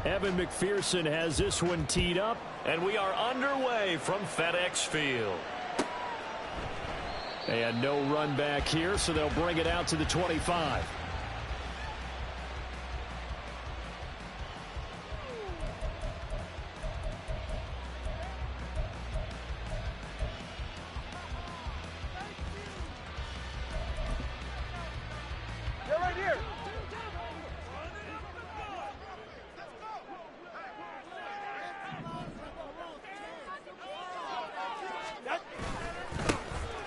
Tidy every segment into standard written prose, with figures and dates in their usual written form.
Evan McPherson has this one teed up, and we are underway from FedEx Field. And no run back here, so they'll bring it out to the 25.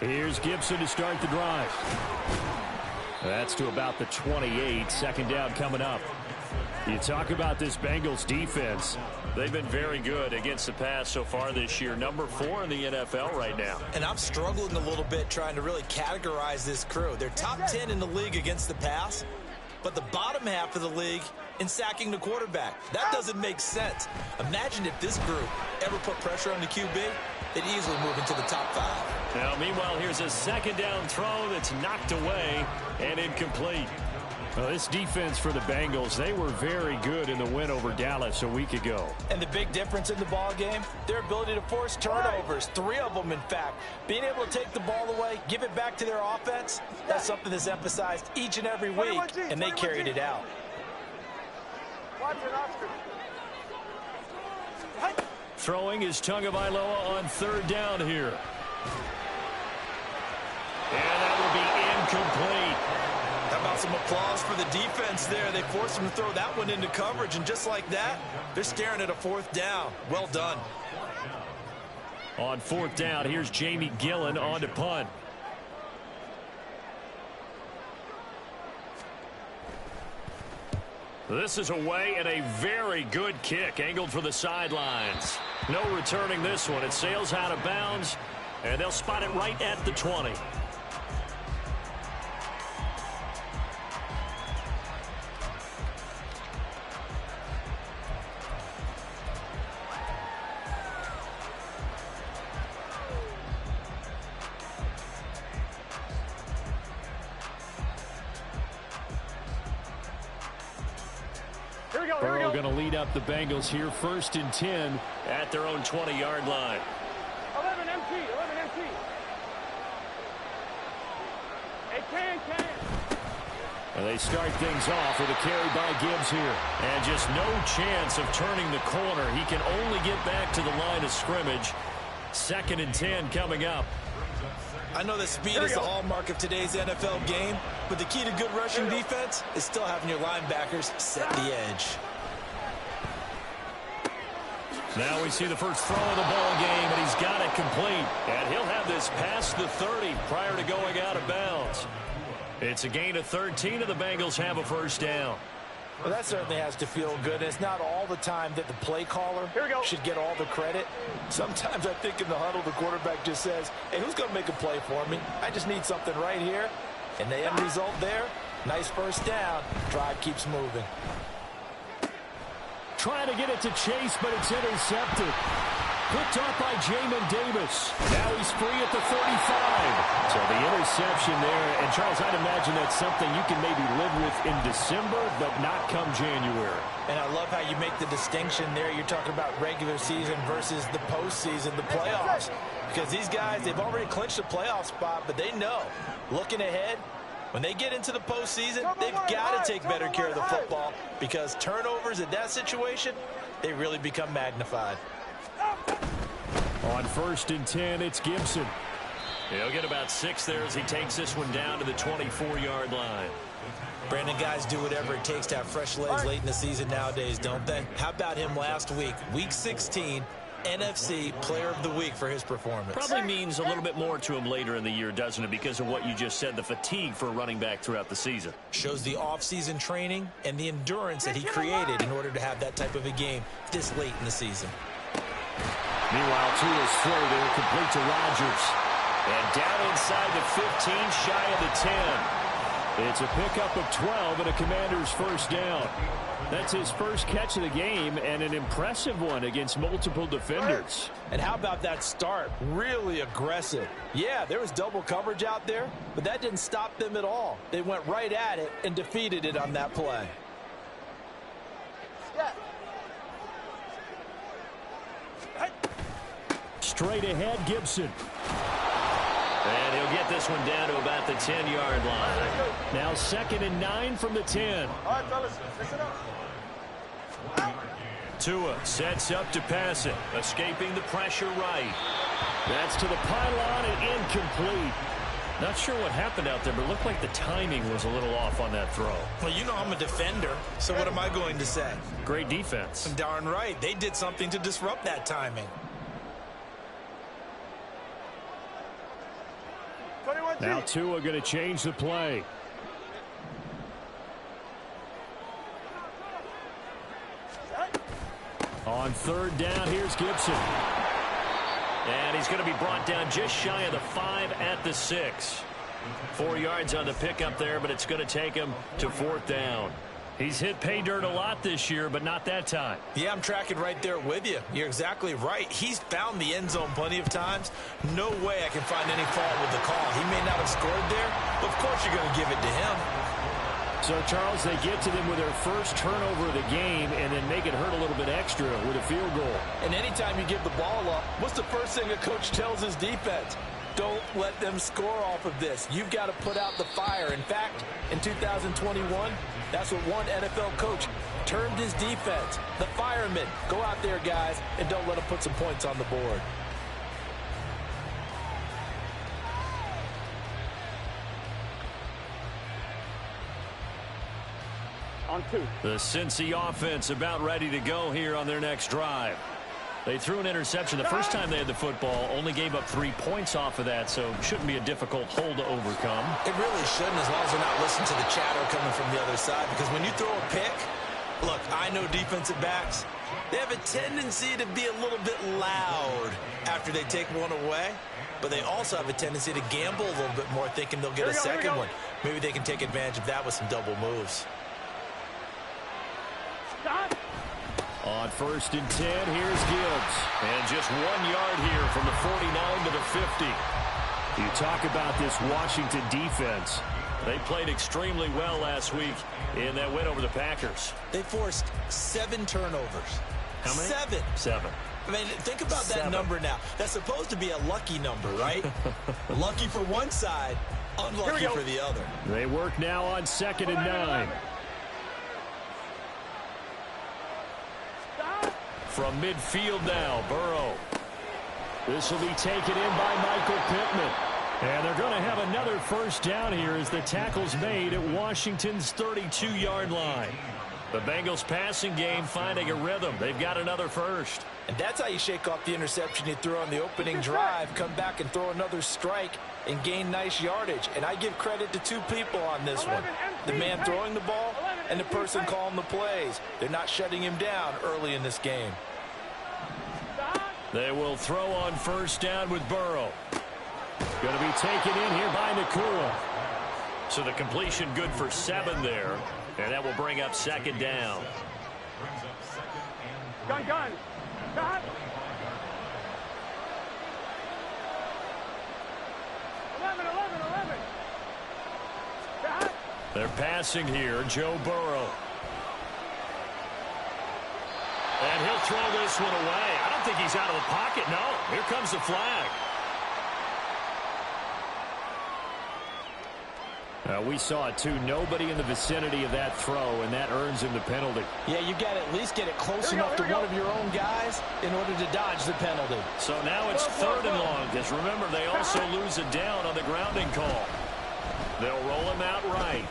Here's Gibson to start the drive. That's to about the 28. Second down coming up. You talk about this Bengals defense. They've been very good against the pass so far this year. Number 4 in the NFL right now. And I'm struggling a little bit trying to really categorize this crew. They're top 10 in the league against the pass, but the bottom half of the league in sacking the quarterback. That doesn't make sense. Imagine if this group ever put pressure on the QB, they'd easily move into the top 5. Now, meanwhile, here's a second down throw that's knocked away and incomplete. Well, this defense for the Bengals, they were very good in the win over Dallas a week ago. And the big difference in the ball game, their ability to force turnovers, 3 of them, in fact. Being able to take the ball away, give it back to their offense, that's something that's emphasized each and every week, and they carried it out. Throwing is Tagovailoa on third down here. And that will be incomplete. How about some applause for the defense there? They forced him to throw that one into coverage, and just like that, they're staring at a 4th down. Well done. On 4th down, here's Jamie Gillen on to punt. This is away and a very good kick angled for the sidelines. No returning this one. It sails out of bounds, and they'll spot it right at the 20. Burrow going to lead up the Bengals here, 1st and 10 at their own 20-yard line. 11 MT. Hey, can. And they start things off with a carry by Gibbs here. And just no chance of turning the corner. He can only get back to the line of scrimmage. 2nd and 10 coming up. I know that speed is the hallmark of today's NFL game, but the key to good rushing defense is still having your linebackers set the edge. Now we see the first throw of the ball game, and he's got it complete. And he'll have this past the 30 prior to going out of bounds. It's a gain of 13, and the Bengals have a 1st down. Well, that certainly has to feel good. It's not all the time that the play caller should get all the credit. Sometimes I think in the huddle, the quarterback just says, hey, who's going to make a play for me? I just need something right here. And the end result there, nice 1st down. Drive keeps moving. Trying to get it to Chase, but it's intercepted. Picked up by Jamin Davis. Now he's free at the 35. So the interception there. And, Charles, I'd imagine that's something you can maybe live with in December, but not come January. And I love how you make the distinction there. You're talking about regular season versus the postseason, the playoffs. Because these guys, they've already clinched a playoff spot, but they know, looking ahead, when they get into the postseason, they've got to take better care of the football because turnovers in that situation, they really become magnified. On 1st and 10, it's Gibson. He'll get about 6 there as he takes this one down to the 24-yard line. Brandon, guys do whatever it takes to have fresh legs late in the season nowadays, don't they? How about him last week, Week 16, NFC Player of the Week for his performance? Probably means a little bit more to him later in the year, doesn't it, because of what you just said, the fatigue for a running back throughout the season. Shows the offseason training and the endurance that he created in order to have that type of a game this late in the season. Meanwhile, Tua's throw there, complete to Rodgers. And down inside the 15, shy of the 10. It's a pickup of 12 and a Commander's 1st down. That's his first catch of the game and an impressive one against multiple defenders. And how about that start? Really aggressive. Yeah, there was double coverage out there, but that didn't stop them at all. They went right at it and defeated it on that play. straight ahead, Gibson. And he'll get this one down to about the 10-yard line. Now 2nd and 9 from the 10. All right, fellas, listen up. Tua sets up to pass it, escaping the pressure right. That's to the pylon and incomplete. Not sure what happened out there, but it looked like the timing was a little off on that throw. Well, you know I'm a defender, so what am I going to say? Great defense. Darn right. They did something to disrupt that timing. Now Tua going to change the play. On 3rd down, here's Gibson. And he's going to be brought down just shy of the 5 at the 6. 4 yards on the pickup there, but it's going to take him to 4th down. He's hit pay dirt a lot this year, but not that time. Yeah, I'm tracking right there with you. You're exactly right. He's found the end zone plenty of times. No way I can find any fault with the call. He may not have scored there, but of course you're going to give it to him. So, Charles, they get to them with their first turnover of the game and then make it hurt a little bit extra with a field goal. And anytime you give the ball up, what's the first thing a coach tells his defense? Don't let them score off of this. You've got to put out the fire. In fact, in 2021, that's what one NFL coach termed his defense. The firemen. Go out there, guys, and don't let them put some points on the board. On 2. The Cincy offense about ready to go here on their next drive. They threw an interception the first time they had the football, only gave up 3 points off of that, so it shouldn't be a difficult hole to overcome. It really shouldn't, as long as they're not listening to the chatter coming from the other side, because when you throw a pick, look, I know defensive backs, they have a tendency to be a little bit loud after they take one away, but they also have a tendency to gamble a little bit more, thinking they'll get a second one. Maybe they can take advantage of that with some double moves. Stop. On 1st and 10, here's Gibbs. And just 1 yard here from the 49 to the 50. You talk about this Washington defense. They played extremely well last week in that win over the Packers. They forced 7 turnovers. How many? 7. 7. I mean, think about that number now. That's supposed to be a lucky number, right? Lucky for one side, unlucky for the other. They work now on 2nd and 9. From midfield now, Burrow. This will be taken in by Michael Pittman. And they're going to have another first down here as the tackle's made at Washington's 32-yard line. The Bengals passing game finding a rhythm. They've got another first. And that's how you shake off the interception you threw on the opening drive, come back and throw another strike and gain nice yardage. And I give credit to 2 people on this one. The man throwing the ball and the person calling the plays. They're not shutting him down early in this game. They will throw on first down with Burrow. Going to be taken in here by Nakua. So the completion good for 7 there. And that will bring up 2nd down. Gun. Stop. 11. Stop. They're passing here, Joe Burrow. And he'll throw this one away. I don't think he's out of the pocket. No, here comes the flag. We saw it, too. Nobody in the vicinity of that throw, and that earns him the penalty. Yeah, you got to at least get it close enough to one of your own guys in order to dodge the penalty. So now it's 3rd and long, because remember, they also lose it down on the grounding call. They'll roll him out right.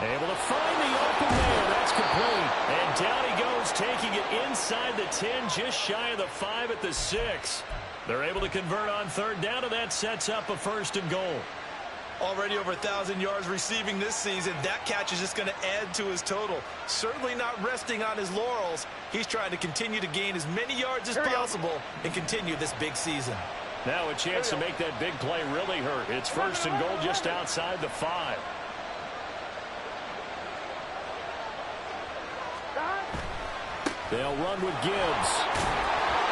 Able to find the open man. That's complete. And down he goes, taking it inside the 10, just shy of the 5 at the 6. They're able to convert on 3rd down, and that sets up a 1st and goal. Already over 1,000 yards receiving this season. That catch is just going to add to his total. Certainly not resting on his laurels. He's trying to continue to gain as many yards as possible and continue this big season. Now a chance to make that big play really hurt. It's 1st and goal just outside the 5. They'll run with Gibbs.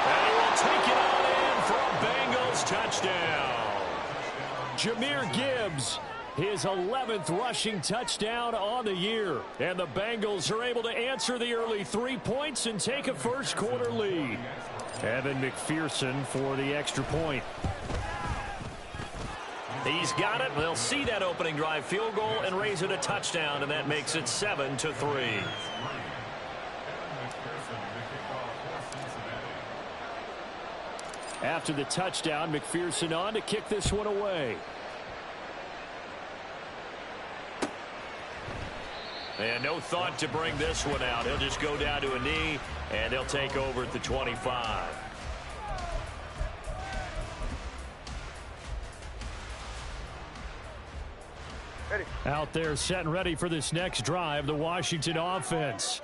And he will take it all in for a Bengals touchdown. Jahmyr Gibbs, his 11th rushing touchdown on the year. And the Bengals are able to answer the early 3 points and take a first quarter lead. Evan McPherson for the extra point. He's got it. They'll see that opening drive field goal and raise it a touchdown, and that makes it 7-3. After the touchdown, McPherson on to kick this one away. And no thought to bring this one out. He'll just go down to a knee, and he'll take over at the 25. Out there set and ready for this next drive, the Washington offense.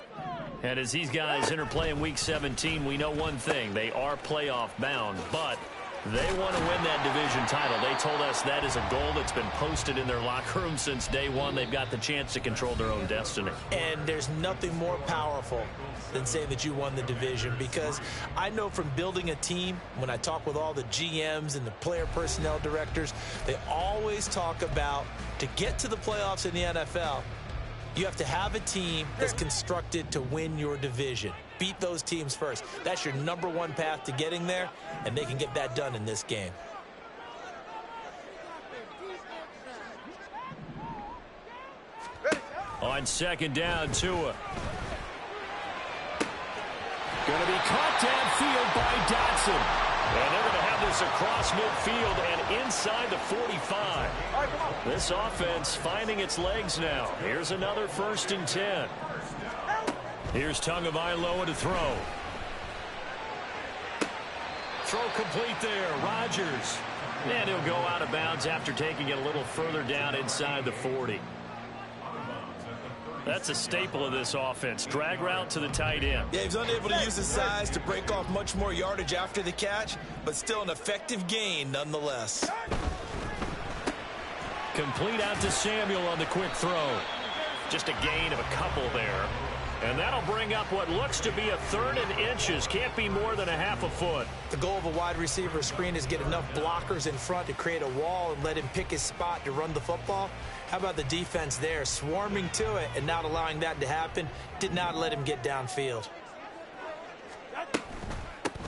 And as these guys interplay in Week 17, we know one thing. They are playoff bound, but they want to win that division title. They told us that is a goal that's been posted in their locker room since day one. They've got the chance to control their own destiny. And there's nothing more powerful than saying that you won the division, because I know from building a team, when I talk with all the GMs and the player personnel directors, they always talk about, to get to the playoffs in the NFL, you have to have a team that's constructed to win your division. Beat those teams first. That's your #1 path to getting there, and they can get that done in this game. On second down, Tua. Going to be caught downfield by Dotson. And they're going to have this across midfield and inside the 45. This offense finding its legs now. Here's another 1st and 10. Here's Tagovailoa to throw. Throw complete there. Rodgers. And he'll go out of bounds after taking it a little further down inside the 40. That's a staple of this offense. Drag route to the tight end. Yeah, he's unable to use his size to break off much more yardage after the catch, but still an effective gain nonetheless. Complete out to Samuel on the quick throw. Just a gain of a couple there. And that'll bring up what looks to be a 3rd and inches. Can't be more than a half a foot. The goal of a wide receiver screen is get enough blockers in front to create a wall and let him pick his spot to run the football. How about the defense there, swarming to it and not allowing that to happen? Did not let him get downfield.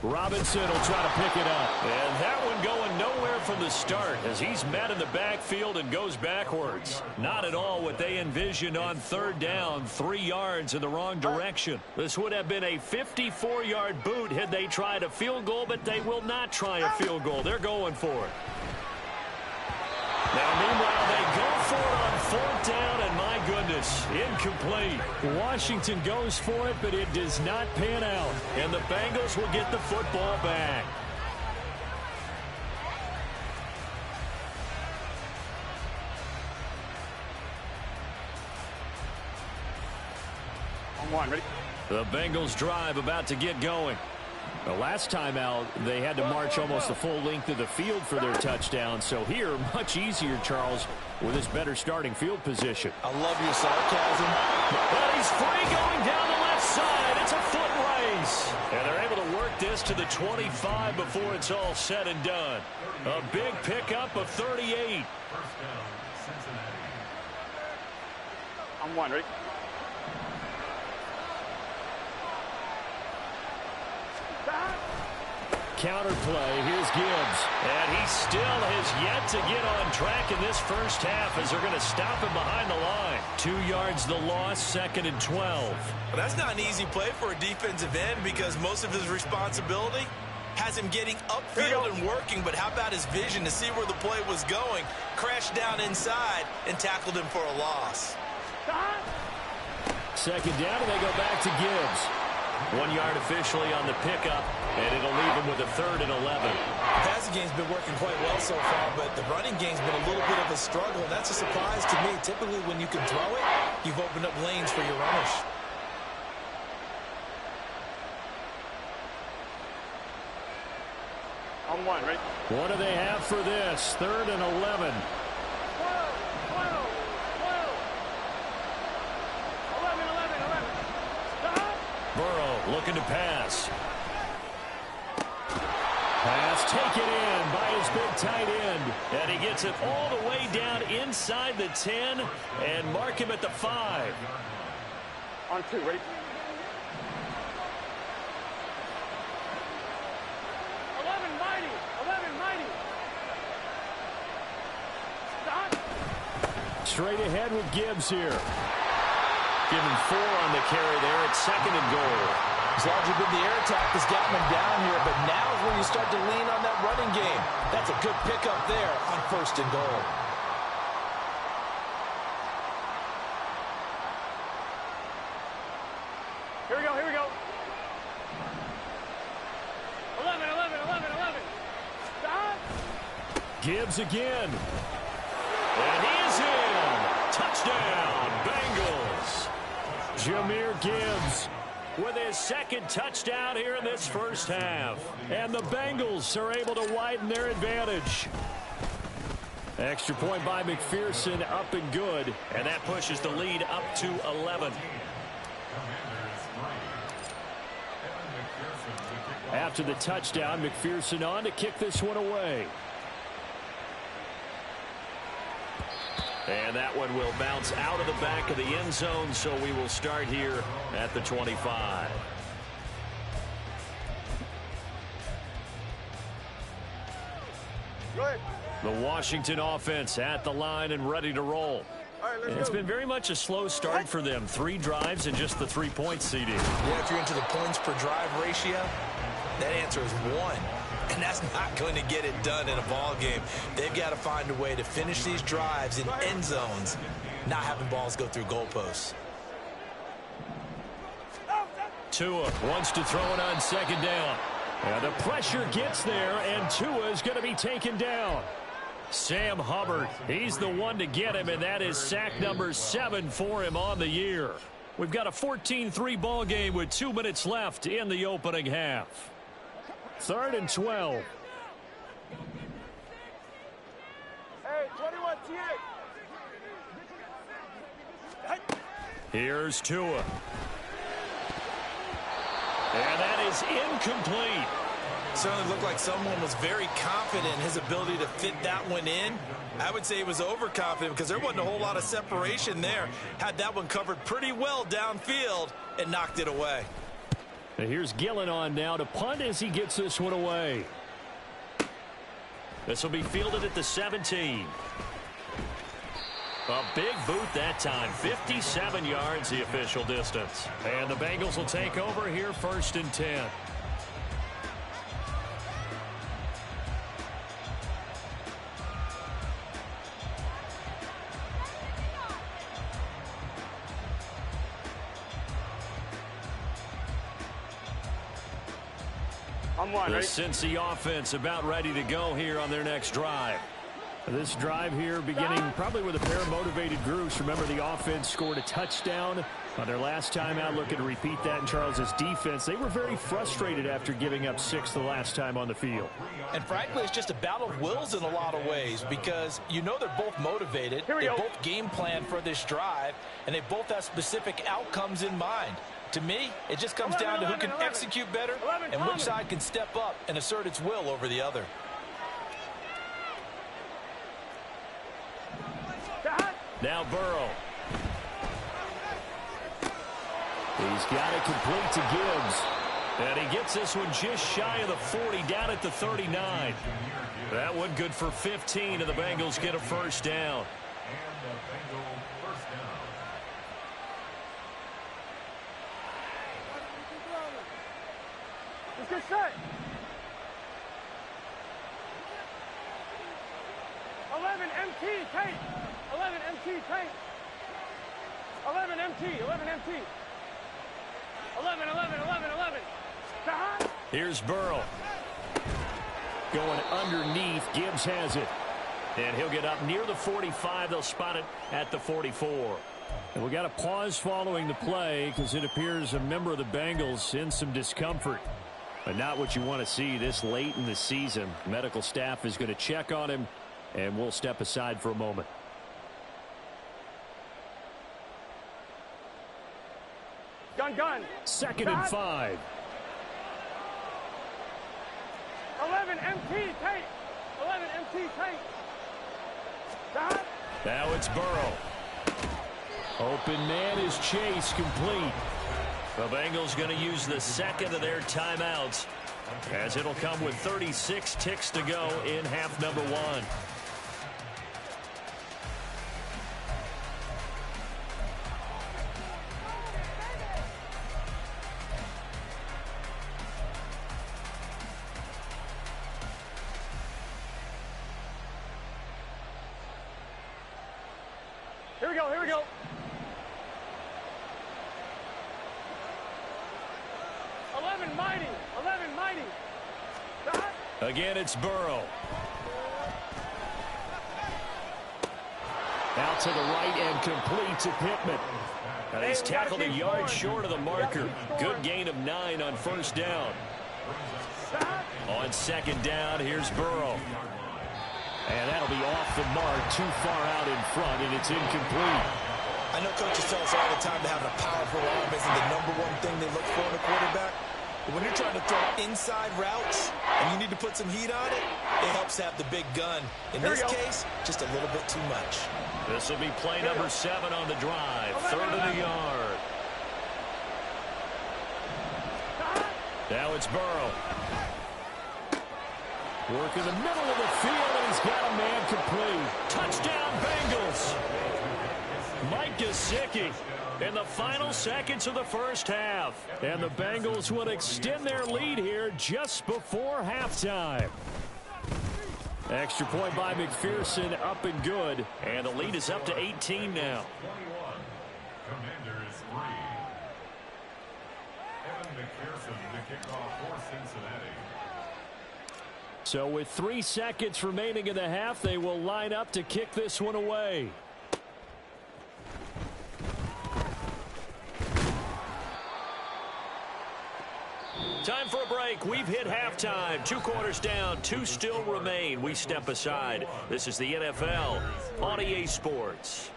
Robinson will try to pick it up. And that one going nowhere from the start as he's met in the backfield and goes backwards. Not at all what they envisioned on 3rd down, 3 yards in the wrong direction. This would have been a 54-yard boot had they tried a field goal, but they will not try a field goal. They're going for it. Now, meanwhile, they go for it on 4th down, and my goodness, incomplete. Washington goes for it, but it does not pan out. And the Bengals will get the football back. On 1, ready? The Bengals drive about to get going. The last time out, they had to march almost the full length of the field for their touchdown. So here, much easier, Charles, with this better starting field position. I love your sarcasm. But he's free going down the left side. It's a foot race. And they're able to work this to the 25 before it's all said and done. A big pickup of 38. On 1, ready? Counter play. Here's Gibbs. And he still has yet to get on track in this first half as they're going to stop him behind the line. 2 yards the loss, 2nd and 12. Well, that's not an easy play for a defensive end because most of his responsibility has him getting upfield and working, but how about his vision to see where the play was going, crashed down inside, and tackled him for a loss. 2nd down, and they go back to Gibbs. 1 yard officially on the pickup, and it'll leave him with a 3rd and 11. The passing game's been working quite well so far, but the running game's been a little bit of a struggle, and that's a surprise to me. Typically, when you can throw it, you've opened up lanes for your runners. On 1, ready? What do they have for this? 3rd and 11. 12, 11, 11, 11. Stop. Burrow looking to pass. Pass taken in by his big tight end. And he gets it all the way down inside the 10 and mark him at the 5. On 2, ready? Straight ahead with Gibbs here. Give him 4 on the carry there at 2nd and goal. It's largely been the air attack that's gotten him down here, but now is when you start to lean on that running game. That's a good pickup there on 1st and goal. Here we go, here we go. 11, 11, 11, 11. Stop. Gibbs again. And he is in. Touchdown, Bengals. Jahmyr Gibbs with his 2nd touchdown here in this first half. And the Bengals are able to widen their advantage. Extra point by McPherson, up and good. And that pushes the lead up to 11. After the touchdown, McPherson on to kick this one away. And that one will bounce out of the back of the end zone, so we will start here at the 25. The Washington offense at the line and ready to roll. And it's been very much a slow start for them. 3 drives and just the 3-point seeding. Yeah, if you're into the points per drive ratio, that answer is 1. And that's not going to get it done in a ball game. They've got to find a way to finish these drives in end zones, not having balls go through goalposts. Tua wants to throw it on 2nd down. And the pressure gets there, and Tua is going to be taken down. Sam Hubbard, he's the one to get him, and that is sack number 7 for him on the year. We've got a 14-3 ball game with 2 minutes left in the opening half. 3rd and 12. Hey, 21, T8. Here's Tua. And that is incomplete. Certainly looked like someone was very confident in his ability to fit that one in. I would say he was overconfident because there wasn't a whole lot of separation there. Had that one covered pretty well downfield and knocked it away. And here's Gillen on now to punt as he gets this one away. This will be fielded at the 17. A big boot that time. 57 yards the official distance. And the Bengals will take over here 1st and 10. The Cincy offense about ready to go here on their next drive. This drive here beginning probably with a pair of motivated groups. Remember, the offense scored a touchdown on their last time out. Looking to repeat that in Charles's defense. They were very frustrated after giving up 6 the last time on the field. And frankly, it's just a battle of wills in a lot of ways because you know they're both motivated. They both game plan for this drive, and they both have specific outcomes in mind. To me, it just comes down to who can execute better and which side can step up and assert its will over the other. Now Burrow. He's got it complete to Gibbs. And he gets this one just shy of the 40, down at the 39. That one good for 15, and the Bengals get a 1st down. Good set. 11 MT, Tate. 11 MT, Tate. 11 MT, 11 MT. 11, 11, 11, 11. Here's Burrow. Going underneath. Gibbs has it. And he'll get up near the 45. They'll spot it at the 44. And we got a pause following the play because it appears a member of the Bengals in some discomfort. But not what you want to see this late in the season. Medical staff is going to check on him, and we'll step aside for a moment. Gun. 2nd and 5. 11 MT, Tate. 11 MT, Tate. Now it's Burrow. Open man is Chase, complete. The Bengals going to use the 2nd of their timeouts as it'll come with 36 ticks to go in half number 1. Here we go, here we go. Mighty. 11 mighty. Stop. Again, it's Burrow. Out to the right and complete to Pittman. And he's tackled a yard short of the marker. Good gain of 9 on first down. On second down, here's Burrow. And that'll be off the mark, too far out in front, and it's incomplete. I know coaches tell us all the time that having a powerful arm isn't the #1 thing they look for in a quarterback. But when you're trying to throw inside routes and you need to put some heat on it, it helps to have the big gun. In this case, just a little bit too much. This will be play number 7 on the drive. 3rd of the yard. Now it's Burrow. Work in the middle of the field, and he's got a man complete. Touchdown, Bengals. Mike Gesicki in the final seconds of the first half. And the Bengals will extend their lead here just before halftime. Extra point by McPherson, up and good. And the lead is up to 18 now. Commanders 3. Evan McPherson, the kickoff for Cincinnati. So with 3 seconds remaining in the half, they will line up to kick this one away. Time for a break. We've hit halftime. 2 quarters down. 2 still remain. We step aside. This is the NFL on EA Sports.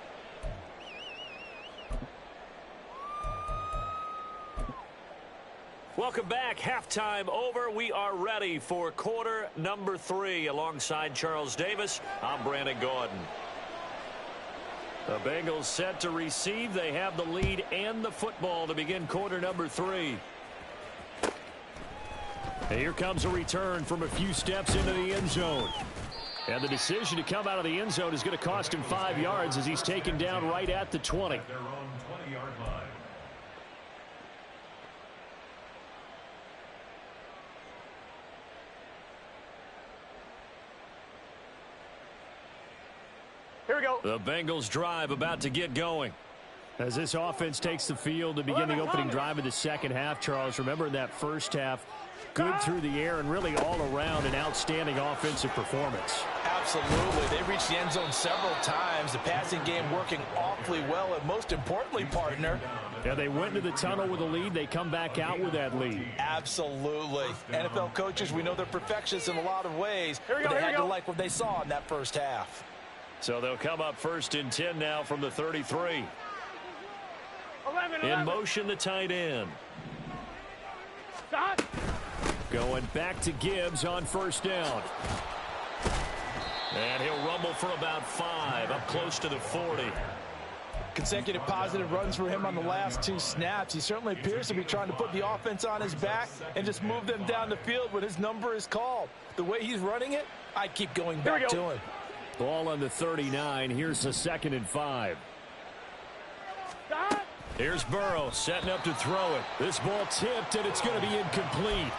Welcome back. Halftime over. We are ready for quarter number 3. Alongside Charles Davis, I'm Brandon Gordon. The Bengals set to receive. They have the lead and the football to begin quarter number 3. And here comes a return from a few steps into the end zone. And the decision to come out of the end zone is going to cost him 5 yards as he's taken down right at the 20. Their own 20-yard line. Here we go. The Bengals drive about to get going. As this offense takes the field to begin the opening drive of the second half, Charles, remember in that first half, good through the air and really all around an outstanding offensive performance. Absolutely. They reached the end zone several times. The passing game working awfully well, and most importantly, partner. Yeah, they went into the tunnel with a lead. They come back out with that lead. Absolutely. NFL coaches, we know they're perfectionists in a lot of ways, but they had to like what they saw in that first half. So they'll come up 1st and 10 now from the 33. 11. In motion, the tight end. Stop. Going back to Gibbs on first down. And he'll rumble for about 5, up close to the 40. Consecutive positive runs for him on the last 2 snaps. He certainly appears to be trying to put the offense on his back and just move them down the field when his number is called. The way he's running it, I keep going back to him. Ball on the 39. Here's the 2nd and 5. Stop. Here's Burrow setting up to throw it. This ball tipped, and it's going to be incomplete.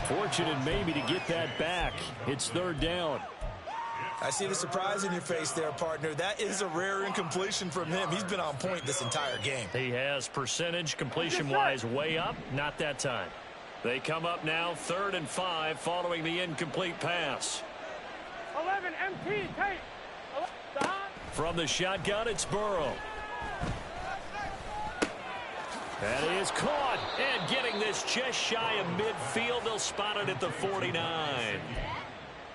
Fortunate maybe to get that back. It's 3rd down. I see the surprise in your face there, partner. That is a rare incompletion from him. He's been on point this entire game. He has percentage completion-wise way up. Not that time. They come up now 3rd and 5 following the incomplete pass. 11 MT tape. Stop. From the shotgun, it's Burrow. That is caught, and getting this just shy of midfield. They'll spot it at the 49.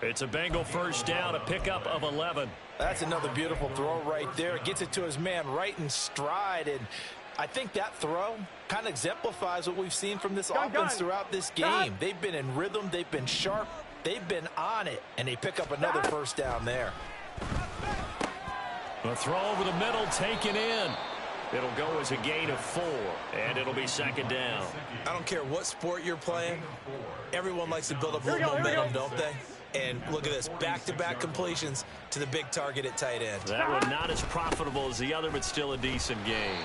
It's a Bengal first down, a pickup of 11. That's another beautiful throw right there. Gets it to his man right in stride, and I think that throw kind of exemplifies what we've seen from this offense throughout this game. They've been in rhythm, they've been sharp, they've been on it, and they pick up another first down there. The throw over the middle taken in. It'll go as a gain of 4, and it'll be 2nd down. I don't care what sport you're playing. Everyone likes to build up a little momentum, don't they? And look at this, back-to-back completions to the big target at tight end. That one not as profitable as the other, but still a decent game.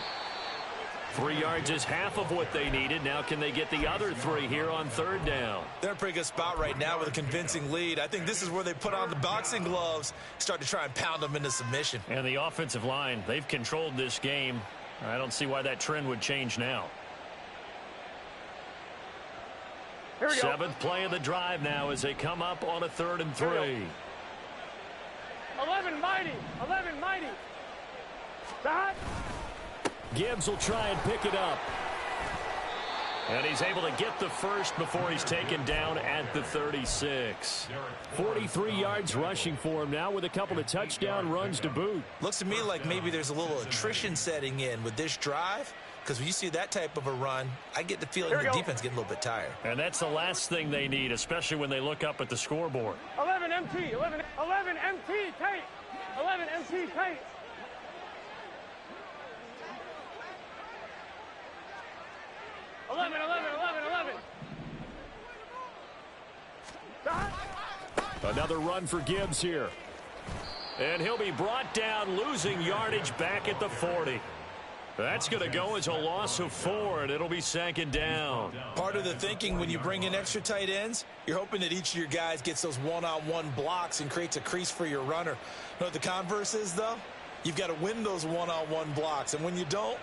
3 yards is half of what they needed. Now can they get the other 3 here on 3rd down? They're in a pretty good spot right now with a convincing lead. I think this is where they put on the boxing gloves, start to try and pound them into submission. And the offensive line, they've controlled this game. I don't see why that trend would change now. 7th play of the drive now as they come up on a 3rd and 3. 11 mighty. 11 mighty. Stop. Gibbs will try and pick it up. And he's able to get the first before he's taken down at the 36. 43 yards rushing for him now with a couple of touchdown runs to boot. Looks to me like maybe there's a little attrition setting in with this drive, because when you see that type of a run, I get the feeling the defense getting a little bit tired. And that's the last thing they need, especially when they look up at the scoreboard. 11 MT. 11 MT. Tape. 11 MT. Tape. 11. Another run for Gibbs here. And he'll be brought down, losing yardage back at the 40. That's going to go as a loss of 4, and it'll be 2nd down. Part of the thinking when you bring in extra tight ends, you're hoping that each of your guys gets those one-on-one blocks and creates a crease for your runner. You know what the converse is, though? You've got to win those one-on-one blocks, and when you don't,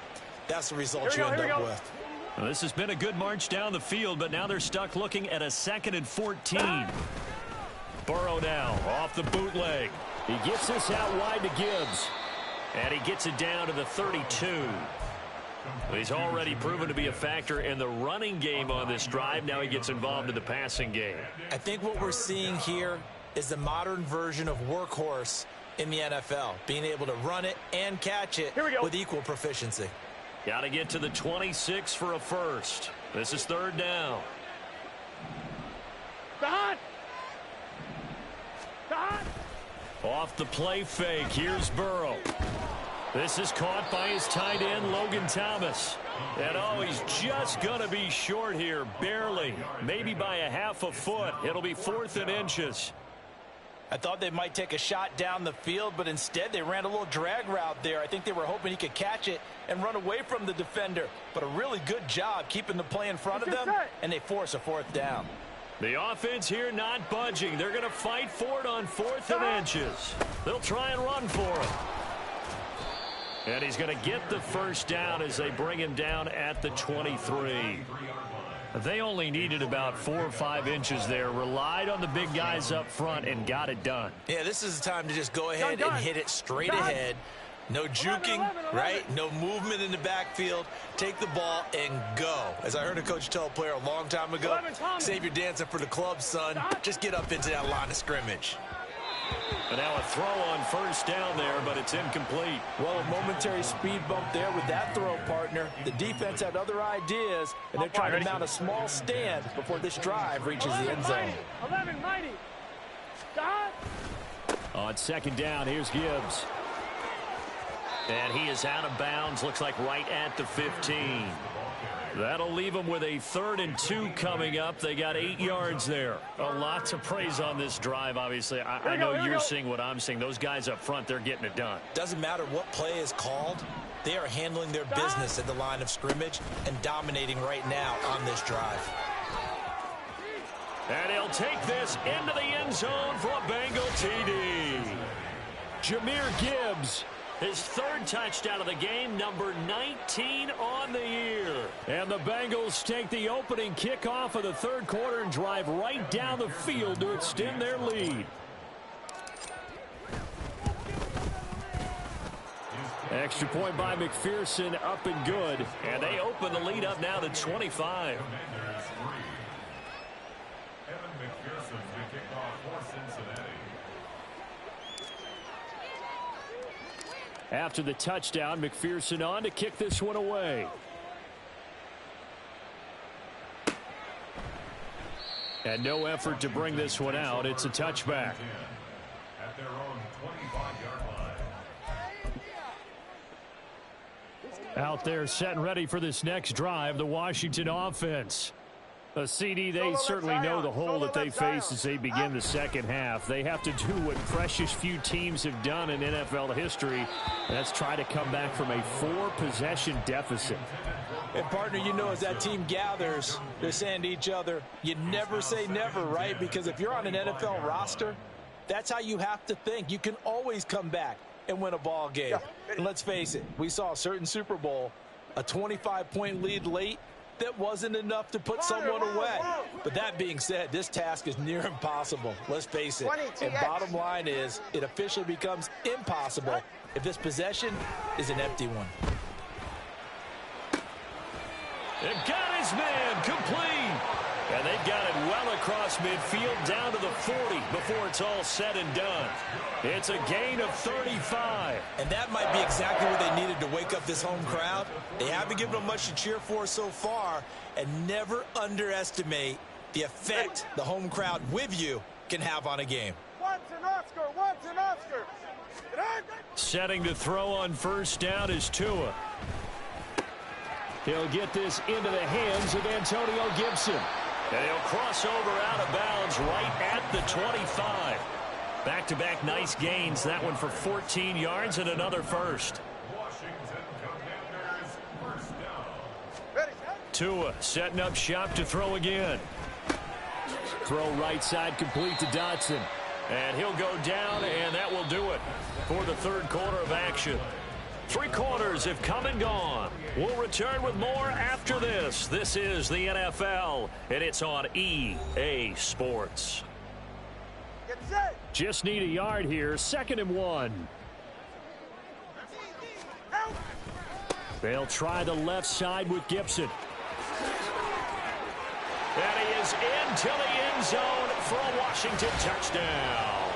that's the result you end up with. Well, this has been a good march down the field, but now they're stuck looking at a 2nd and 14. Burrow now off the bootleg. He gets this out wide to Gibbs. And he gets it down to the 32. He's already proven to be a factor in the running game on this drive. Now he gets involved in the passing game. I think what we're seeing here is the modern version of workhorse in the NFL, being able to run it and catch it with equal proficiency. Got to get to the 26 for a first. This is 3rd down. Off the play fake, here's Burrow. This is caught by his tight end, Logan Thomas. And oh, he's just going to be short here, barely. Maybe by a half a foot. It'll be 4th and inches. I thought they might take a shot down the field, but instead they ran a little drag route there. I think they were hoping he could catch it and run away from the defender. But a really good job keeping the play in front of them, and they force a 4th down. The offense here not budging. They're going to fight for it on 4th and inches. They'll try and run for it. And he's going to get the first down as they bring him down at the 23. They only needed about 4 or 5 inches there. Relied on the big guys up front and got it done. Yeah, this is the time to just go ahead and hit it straight ahead. No juking, right? No movement in the backfield. Take the ball and go. As I heard a coach tell a player a long time ago, save your dancing for the club, son. Just get up into that line of scrimmage. And now a throw on 1st down there, but it's incomplete. Well, a momentary speed bump there with that throw, partner. The defense had other ideas, and they're trying to mount a small stand before this drive reaches the end zone. 11 mighty. On 2nd down, here's Gibbs. And he is out of bounds, looks like right at the 15. That'll leave them with a 3rd and 2 coming up. They got 8 yards there. A lot to praise on this drive, obviously. I know you're seeing what I'm seeing. Those guys up front, they're getting it done. Doesn't matter what play is called. They are handling their business at the line of scrimmage and dominating right now on this drive. And he'll take this into the end zone for a Bengal TD. Jahmyr Gibbs. His 3rd touchdown of the game, number 19 on the year. And the Bengals take the opening kickoff of the 3rd quarter and drive right down the field to extend their lead. Extra point by McPherson, up and good. And they open the lead up now to 25. After the touchdown, McPherson on to kick this one away. And no effort to bring this one out. It's a touchback. At their own 25-yard line. Out there set and ready for this next drive, the Washington offense. A CD, they certainly know the hole that they face as they begin the second half. They have to do what precious few teams have done in NFL history. That's try to come back from a 4-possession deficit. And, partner, you know, as that team gathers, they're saying to each other, you never say never, right? Because if you're on an NFL roster, that's how you have to think. You can always come back and win a ball game. And let's face it, we saw a certain Super Bowl, a 25-point lead late, that wasn't enough to put someone away. But that being said, this task is near impossible. Let's face it. And bottom line is, it officially becomes impossible if this possession is an empty one. It got his man complete. And they've got it well across midfield down to the 40 before it's all said and done. It's a gain of 35. And that might be exactly what they needed to wake up this home crowd. They haven't given them much to cheer for so far. And never underestimate the effect the home crowd with you can have on a game. Once an Oscar, once an Oscar. Setting to throw on first down is Tua. He'll get this into the hands of Antonio Gibson. And he'll cross over out of bounds right at the 25. Back-to-back nice gains. That one for 14 yards and another first. Washington Commanders first down. Tua setting up shop to throw again. Throw right side complete to Dotson. And he'll go down, and that will do it for the third quarter of action. 3 quarters have come and gone. We'll return with more after this. This is the NFL, and it's on EA Sports. Get set. Just need a yard here. 2nd and 1. They'll try the left side with Gibson. And he is into the end zone for a Washington touchdown.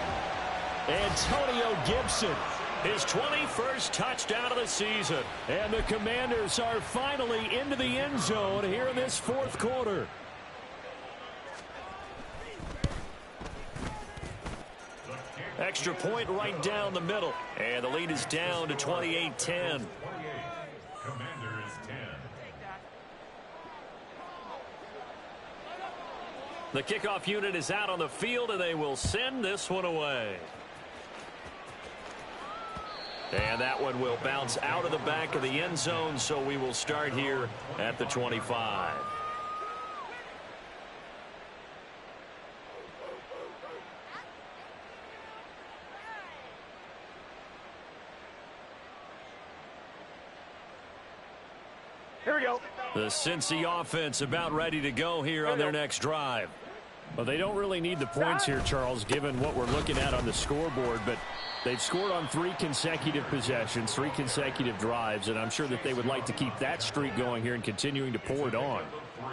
Antonio Gibson, his 21st touchdown of the season. And the Commanders are finally into the end zone here in this 4th quarter. Extra point right down the middle. And the lead is down to 28-10. 28. Commanders 10. The kickoff unit is out on the field, and they will send this one away. And that one will bounce out of the back of the end zone, so we will start here at the 25. Here we go. The Cincy offense about ready to go here on their next drive. Well, they don't really need the points here, Charles, given what we're looking at on the scoreboard, but they've scored on 3 consecutive possessions, 3 consecutive drives, and I'm sure that they would like to keep that streak going here and continuing to pour it on.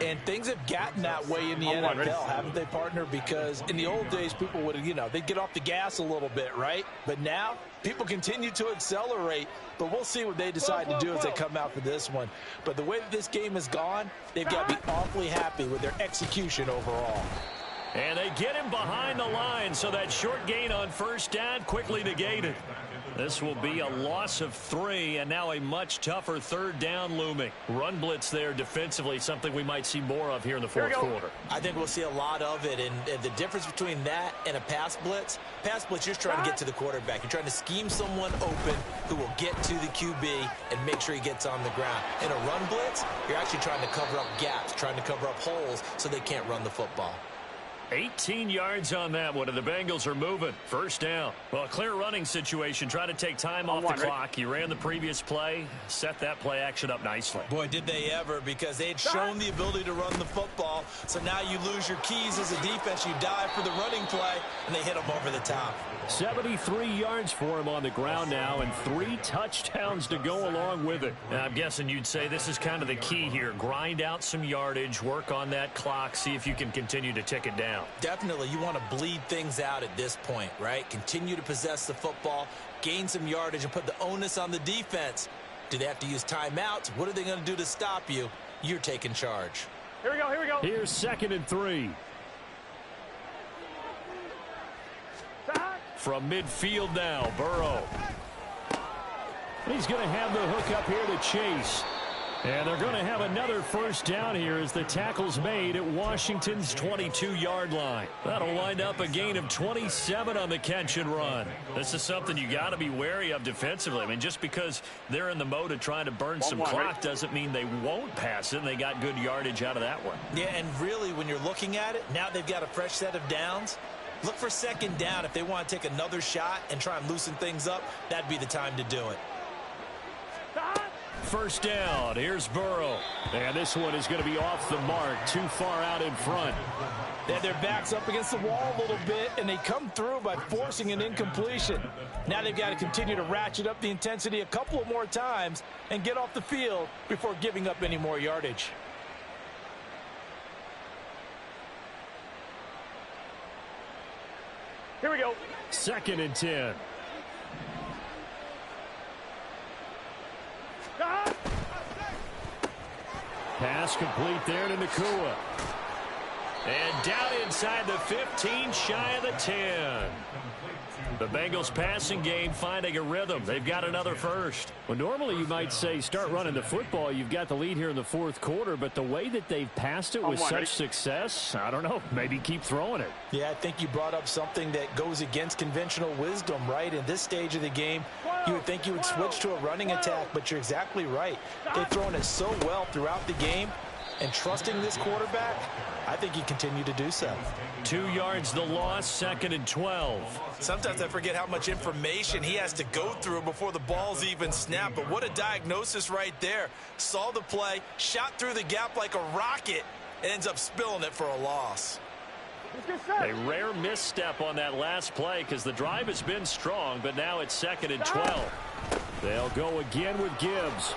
And things have gotten that way in the NFL, haven't they, partner? Because in the old days, people would, they'd get off the gas a little bit, right? But now, people continue to accelerate. But we'll see what they decide to do as they come out for this one. But the way that this game has gone, they've got to be awfully happy with their execution overall. And they get him behind the line, so that short gain on first down quickly negated. This will be a loss of 3, and now a much tougher 3rd down looming. Run blitz there defensively, something we might see more of here in the 4th quarter. I think we'll see a lot of it, and the difference between that and a pass blitz, you're just trying to get to the quarterback. You're trying to scheme someone open who will get to the QB and make sure he gets on the ground. In a run blitz, you're actually trying to cover up gaps, trying to cover up holes so they can't run the football. 18 yards on that one, and the Bengals are moving. First down. Well, a clear running situation. Try to take time off the clock. He ran the previous play, set that play action up nicely. Boy, did they ever, because they had shown the ability to run the football. So now you lose your keys as a defense. You dive for the running play, and they hit him over the top. 73 yards for him on the ground now, and 3 touchdowns to go along with it. And I'm guessing you'd say this is kind of the key here. Grind out some yardage, work on that clock, see if you can continue to tick it down. Definitely, you want to bleed things out at this point, right? Continue to possess the football, gain some yardage, and put the onus on the defense. Do they have to use timeouts? What are they going to do to stop you? You're taking charge. Here we go, here we go. Here's 2nd and 3. From midfield now, Burrow. He's going to have the hook up here to Chase. And they're going to have another first down here as the tackle's made at Washington's 22-yard line. That'll wind up a gain of 27 on the catch and run. This is something you got to be wary of defensively. I mean, just because they're in the mode of trying to burn some clock doesn't mean they won't pass it. And they got good yardage out of that one. Yeah, and really, when you're looking at it, now they've got a fresh set of downs. Look for second down. If they want to take another shot and try and loosen things up, that'd be the time to do it. First down. Here's Burrow. And this one is going to be off the mark. Too far out in front. They had their backs up against the wall a little bit, and they come through by forcing an incompletion. Now they've got to continue to ratchet up the intensity a couple of more times and get off the field before giving up any more yardage. Here we go. 2nd and 10. Pass complete there to Nakua. And down inside the 15, shy of the 10. The Bengals passing game finding a rhythm. They've got another first. Well, normally you might say start running the football. You've got the lead here in the 4th quarter, but the way that they've passed it with such success, I don't know, maybe keep throwing it. Yeah, I think you brought up something that goes against conventional wisdom, right? In this stage of the game, you would think you would switch to a running attack, but you're exactly right. They've thrown it so well throughout the game, and trusting this quarterback, I think you continue to do so. 2 yards the loss, 2nd and 12. Sometimes I forget how much information he has to go through before the ball's even snapped, but what a diagnosis right there. Saw the play, shot through the gap like a rocket, and ends up spilling it for a loss. A rare misstep on that last play because the drive has been strong, but now it's 2nd and 12. They'll go again with Gibbs.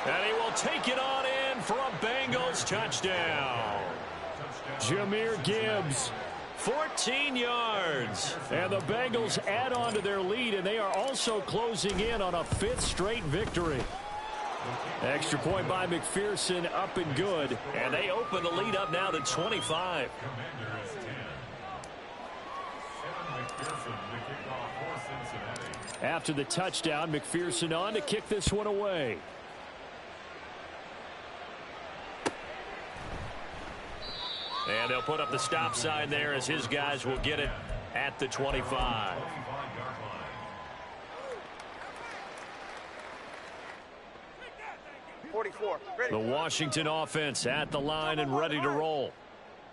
And he will take it on in for a Bengals touchdown. Jahmyr Gibbs, 14 yards. And the Bengals add on to their lead, and they are also closing in on a 5th straight victory. Extra point by McPherson, up and good. And they open the lead up now to 25. After the touchdown, McPherson on to kick this one away. And they'll put up the stop sign there as his guys will get it at the 25. The Washington offense at the line and ready to roll.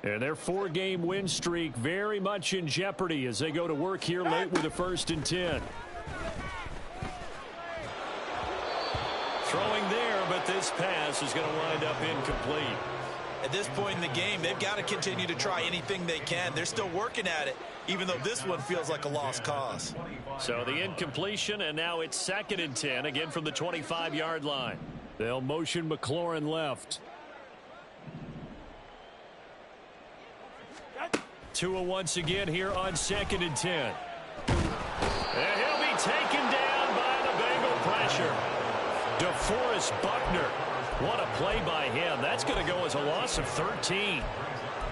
And their 4-game win streak very much in jeopardy as they go to work here late with a 1st and 10. Throwing there, but this pass is going to wind up incomplete. At this point in the game, they've got to continue to try anything they can. They're still working at it, even though this one feels like a lost cause. So the incompletion, and now it's 2nd and 10, again from the 25-yard line. They'll motion McLaurin left. Tua once again here on 2nd and 10. And he'll be taken down by the Bengal pressure. DeForest Buckner. What a play by him. That's going to go as a loss of 13.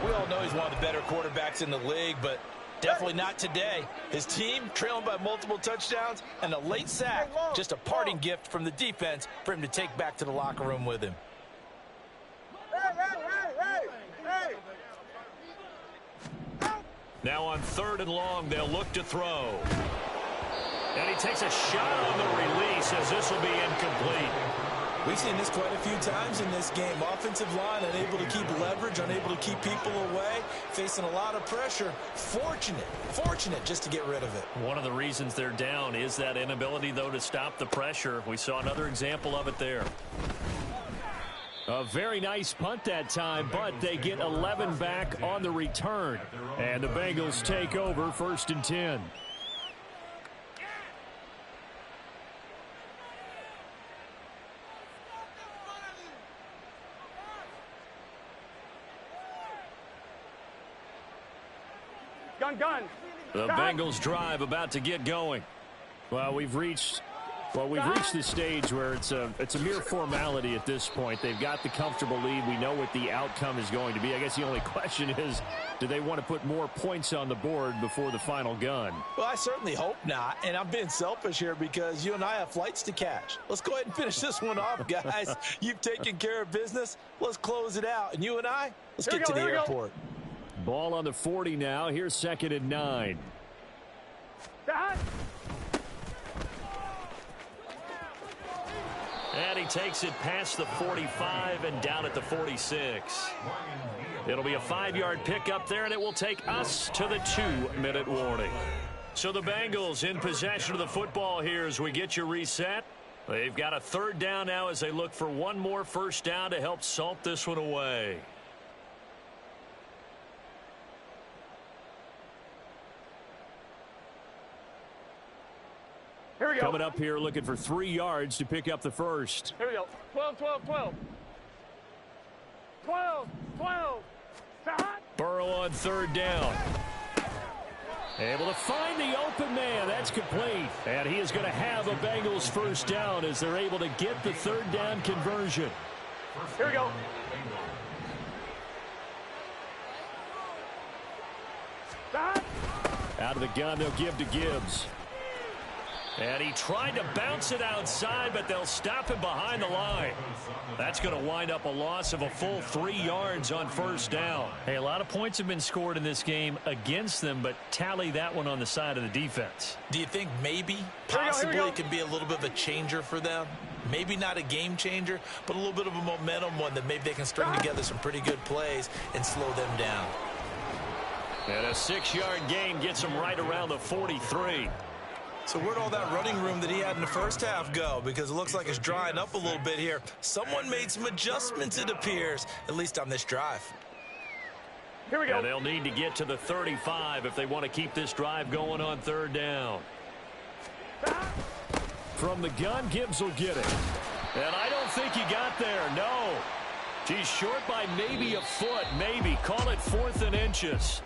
We all know he's one of the better quarterbacks in the league, but definitely not today. His team trailing by multiple touchdowns and a late sack. Just a parting gift from the defense for him to take back to the locker room with him. Now on 3rd and long, they'll look to throw. And he takes a shot on the release as this will be incomplete. We've seen this quite a few times in this game. Offensive line unable to keep leverage, unable to keep people away, facing a lot of pressure. Fortunate just to get rid of it. One of the reasons they're down is that inability, though, to stop the pressure. We saw another example of it there. A very nice punt that time, but they get 11 back on the return. And the Bengals take over 1st and 10. Gun. The Bengals drive about to get going. Well, we've reached Well, we've reached the stage where it's a mere formality at this point. They've got the comfortable lead. We know what the outcome is going to be. I guess the only question is, do they want to put more points on the board before the final gun? Well, I certainly hope not, and I'm being selfish here because you and I have flights to catch. Let's go ahead and finish this one off, guys. You've taken care of business. Let's close it out. And you and I, let's get to the airport. Ball on the 40 now. Here's 2nd and 9. And he takes it past the 45 and down at the 46. It'll be a 5-yard pickup there, and it will take us to the 2-minute warning. So the Bengals in possession of the football here as we get you reset. They've got a 3rd down now as they look for one more first down to help salt this one away. Here we go. Coming up here looking for 3 yards to pick up the first. Here we go. 12, 12, 12. 12, 12. Burrow on 3rd down. Able to find the open man. That's complete. And he is going to have a Bengals first down as they're able to get the 3rd down conversion. Here we go. Out of the gun, they'll give to Gibbs. And he tried to bounce it outside, but they'll stop him behind the line. That's going to wind up a loss of a full 3 yards on first down. Hey, a lot of points have been scored in this game against them, but tally that one on the side of the defense. Do you think maybe, possibly, it can be a little bit of a changer for them? Maybe not a game changer, but a little bit of a momentum one that maybe they can string together some pretty good plays and slow them down. And a 6-yard gain gets him right around the 43. So where'd all that running room that he had in the first half go? Because it looks like it's drying up a little bit here. Someone made some adjustments, it appears, at least on this drive. Here we go. And they'll need to get to the 35 if they want to keep this drive going on 3rd down. From the gun, Gibbs will get it. And I don't think he got there, no. He's short by maybe a foot, maybe. Call it 4th and inches.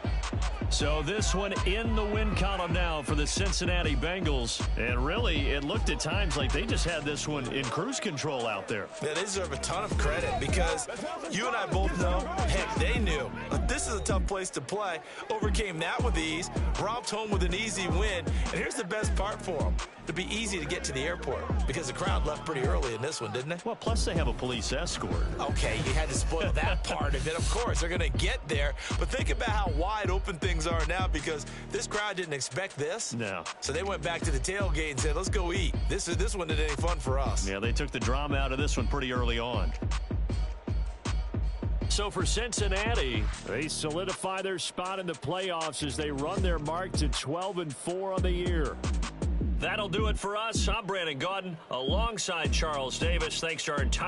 So this one in the win column now for the Cincinnati Bengals. And really, it looked at times like they just had this one in cruise control out there. Yeah, they deserve a ton of credit because you and I both know, heck, they knew. This is a tough place to play. Overcame that with ease. Robbed home with an easy win. And here's the best part for them. It'd be easy to get to the airport because the crowd left pretty early in this one, didn't they? Well, plus they have a police escort. Okay, you had to spoil that part of it. Of course, they're going to get there. But think about how wide open things are now because this crowd didn't expect this. No. So they went back to the tailgate and said, let's go eat. This one isn't any fun for us. Yeah, they took the drama out of this one pretty early on. So for Cincinnati, they solidify their spot in the playoffs as they run their mark to 12-4 on the year. that'll do it for us. I'm Brandon Gaudin alongside Charles Davis. Thanks to our entire